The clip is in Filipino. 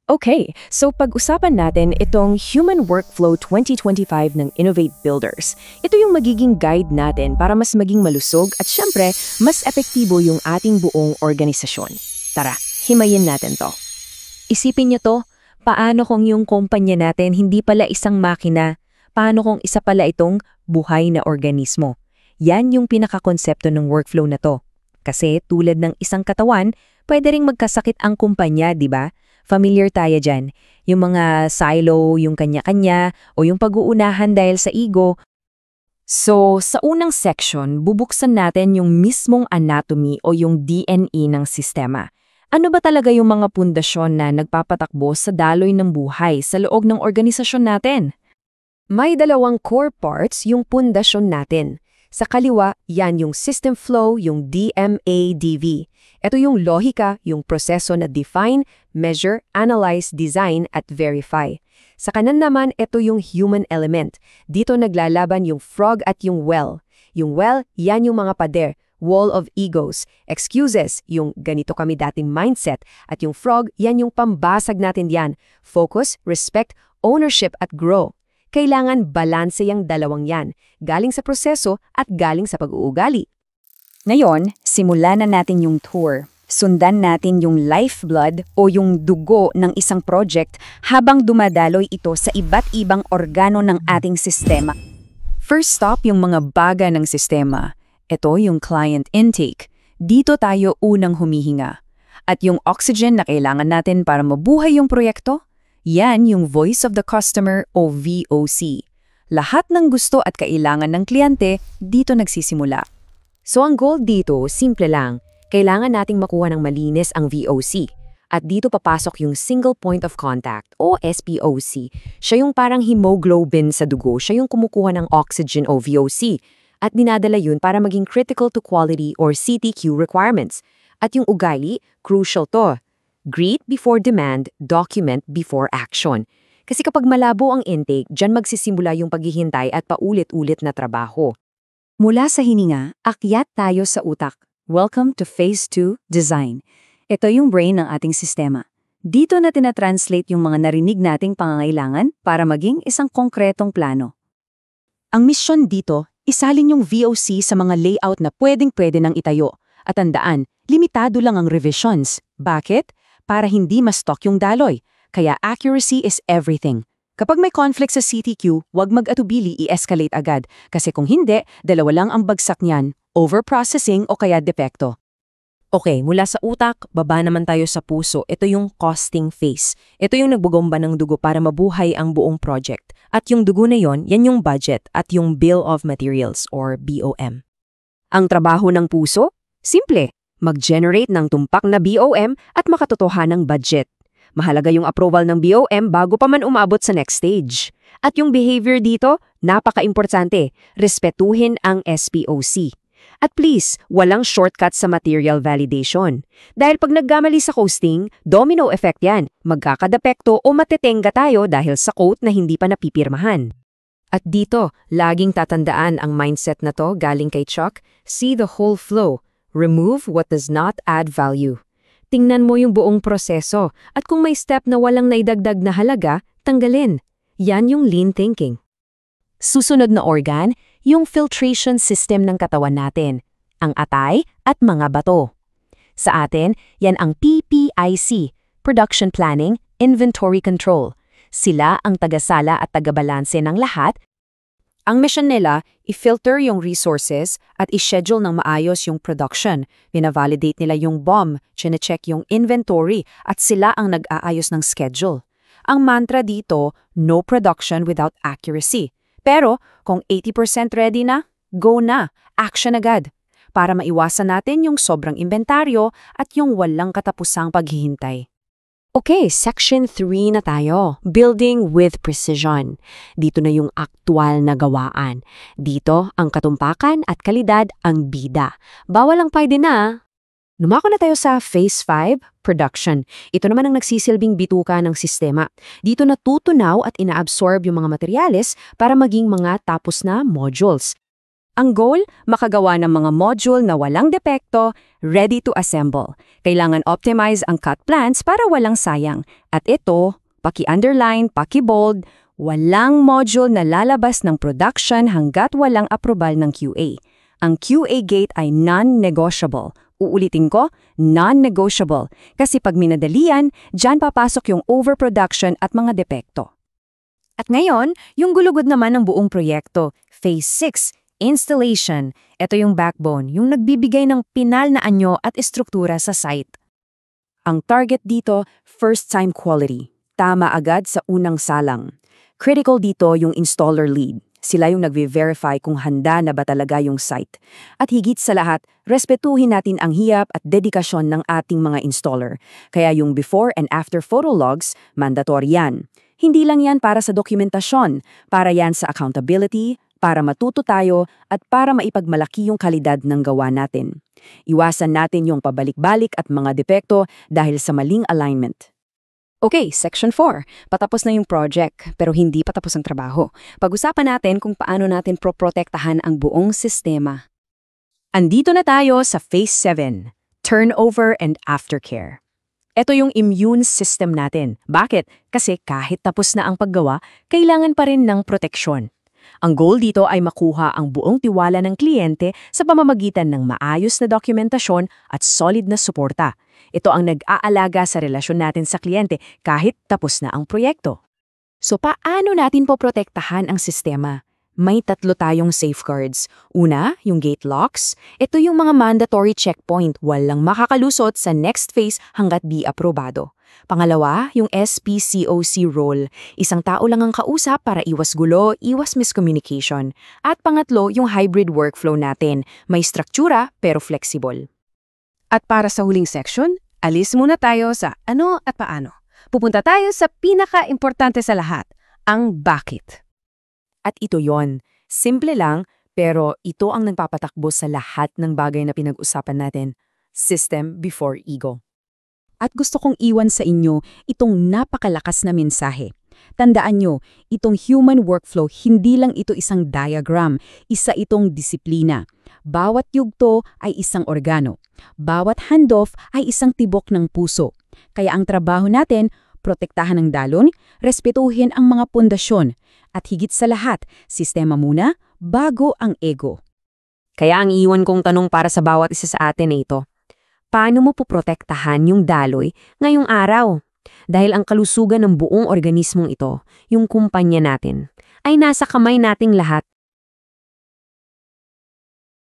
Okay, so pag-usapan natin itong Human Workflow 2025 ng Innovate Builders. Ito yung magiging guide natin para mas maging malusog at syempre, mas epektibo yung ating buong organisasyon. Tara, himayin natin to. Isipin niyo to, paano kung yung kumpanya natin hindi pala isang makina? Paano kung isa pala itong buhay na organismo? Yan yung pinakakonsepto ng workflow na to. Kasi tulad ng isang katawan, pwede ring magkasakit ang kumpanya, di ba? Familiar tayo dyan. Yung mga silo, yung kanya-kanya, o yung pag-uunahan dahil sa ego. So, sa unang section, bubuksan natin yung mismong anatomy o yung DNA ng sistema. Ano ba talaga yung mga pundasyon na nagpapatakbo sa daloy ng buhay sa loob ng organisasyon natin? May dalawang core parts yung pundasyon natin. Sa kaliwa, yan yung system flow, yung DMADV. Ito yung lohika, yung proseso na define, measure, analyze, design, at verify. Sa kanan naman, ito yung human element. Dito naglalaban yung frog at yung well. Yung well, yan yung mga pader, wall of egos. Excuses, yung ganito kami dating mindset. At yung frog, yan yung pambasag natin yan. Focus, respect, ownership, at grow. Kailangan balanse yung dalawang yan, galing sa proseso at galing sa pag-uugali. Ngayon, simulan na natin yung tour. Sundan natin yung lifeblood o yung dugo ng isang project habang dumadaloy ito sa iba't ibang organo ng ating sistema. First stop yung mga baga ng sistema. Ito yung client intake. Dito tayo unang humihinga. At yung oxygen na kailangan natin para mabuhay yung proyekto, yan yung voice of the customer o VOC. Lahat ng gusto at kailangan ng kliyente dito nagsisimula. So ang goal dito, simple lang. Kailangan nating makuha ng malinis ang VOC. At dito papasok yung single point of contact o SPOC. Siya yung parang hemoglobin sa dugo. Siya yung kumukuha ng oxygen o VOC. At dinadala yun para maging critical to quality or CTQ requirements. At yung ugali, crucial to. Greet before demand, document before action. Kasi kapag malabo ang intake, dyan magsisimula yung paghihintay at paulit-ulit na trabaho. Mula sa hininga, akyat tayo sa utak. Welcome to Phase 2, Design. Ito yung brain ng ating sistema. Dito na tinatranslate yung mga narinig nating pangangailangan para maging isang konkretong plano. Ang misyon dito, isalin yung VOC sa mga layout na pwedeng-pwede nang itayo. At tandaan, limitado lang ang revisions. Bakit? Para hindi ma-stock yung daloy. Kaya accuracy is everything. Kapag may conflict sa CTQ, huwag mag-atubili i-escalate agad. Kasi kung hindi, dalawa lang ang bagsak niyan, overprocessing o kaya depekto. Okay, mula sa utak, baba naman tayo sa puso. Ito yung costing phase. Ito yung nagbugomba ng dugo para mabuhay ang buong project. At yung dugo na yon, yan yung budget at yung bill of materials or BOM. Ang trabaho ng puso? Simple. Mag-generate ng tumpak na BOM at makatotohanang budget. Mahalaga yung approval ng BOM bago pa man umabot sa next stage. At yung behavior dito, napaka-importante. Respetuhin ang SPOC. At please, walang shortcut sa material validation. Dahil pag nagkamali sa costing, domino effect yan. Magkakadepekto o matetenga tayo dahil sa quote na hindi pa napipirmahan. At dito, laging tatandaan ang mindset na to galing kay Chuck, see the whole flow. Remove what does not add value. Tingnan mo yung buong proseso at kung may step na walang naidagdag na halaga, tanggalin. Yan yung lean thinking. Susunod na organ, yung filtration system ng katawan natin, ang atay at mga bato. Sa atin, yan ang PPIC, Production Planning, Inventory Control. Sila ang tagasala at tagabalanse ng lahat. Ang mission nila, i-filter yung resources at i-schedule ng maayos yung production. Pina-validate nila yung BOM, chine-check yung inventory at sila ang nag-aayos ng schedule. Ang mantra dito, no production without accuracy. Pero kung 80% ready na, go na, action agad. Para maiwasan natin yung sobrang inventaryo at yung walang katapusang paghihintay. Okay, section 3 na tayo. Building with precision. Dito na yung aktual na gawaan. Dito, ang katumpakan at kalidad ang bida. Bawal ang pwede na. Lumako na tayo sa Phase 5, Production. Ito naman ang nagsisilbing bituka ng sistema. Dito natutunaw at inaabsorb yung mga materyales para maging mga tapos na modules. Ang goal, makagawa ng mga module na walang depekto, ready to assemble. Kailangan optimize ang cut plans para walang sayang. At ito, paki-underline, paki-bold, walang module na lalabas ng production hanggat walang approval ng QA. Ang QA gate ay non-negotiable. Uulitin ko, non-negotiable. Kasi pag minadalian, dyan papasok yung overproduction at mga depekto. At ngayon, yung gulugod naman ng buong proyekto, Phase 6, Installation. Ito yung backbone, yung nagbibigay ng pinal na anyo at estruktura sa site. Ang target dito, first-time quality. Tama agad sa unang salang. Critical dito yung installer lead. Sila yung nagve-verify kung handa na ba talaga yung site. At higit sa lahat, respetuhin natin ang hiyap at dedikasyon ng ating mga installer. Kaya yung before and after photo logs, mandatory yan. Hindi lang yan para sa dokumentasyon, para yan sa accountability, para matuto tayo at para maipagmalaki yung kalidad ng gawa natin. Iwasan natin yung pabalik-balik at mga depekto dahil sa maling alignment. Okay, Section 4. Patapos na yung project, pero hindi patapos ang trabaho. Pag-usapan natin kung paano natin proprotektahan ang buong sistema. Andito na tayo sa Phase 7, Turnover and Aftercare. Ito yung immune system natin. Bakit? Kasi kahit tapos na ang paggawa, kailangan pa rin ng proteksyon. Ang goal dito ay makuha ang buong tiwala ng kliyente sa pamamagitan ng maayos na dokumentasyon at solid na suporta. Ito ang nag-aalaga sa relasyon natin sa kliyente kahit tapos na ang proyekto. So paano natin poprotektahan ang sistema? May 3 tayong safeguards. Una, yung gate locks. Ito yung mga mandatory checkpoint, walang makakalusot sa next phase hanggat di aprobado. Pangalawa, yung SPCOC role. Isang tao lang ang kausap para iwas gulo, iwas miscommunication. At pangatlo, yung hybrid workflow natin. May struktura pero flexible. At para sa huling section, alis muna tayo sa ano at paano. Pupunta tayo sa pinaka-importante sa lahat, ang bakit. At ito yon. Simple lang, pero ito ang nagpapatakbo sa lahat ng bagay na pinag-usapan natin. System before ego. At gusto kong iwan sa inyo itong napakalakas na mensahe. Tandaan nyo, itong human workflow, hindi lang ito isang diagram, isa itong disiplina. Bawat yugto ay isang organo. Bawat handoff ay isang tibok ng puso. Kaya ang trabaho natin, protektahan ang dalon, respetuhin ang mga pundasyon, at higit sa lahat, sistema muna bago ang ego. Kaya ang iwan kong tanong para sa bawat isa sa atin ay ito. Paano mo poprotektahan yung daloy ngayong araw? Dahil ang kalusugan ng buong organismong ito, yung kumpanya natin, ay nasa kamay nating lahat.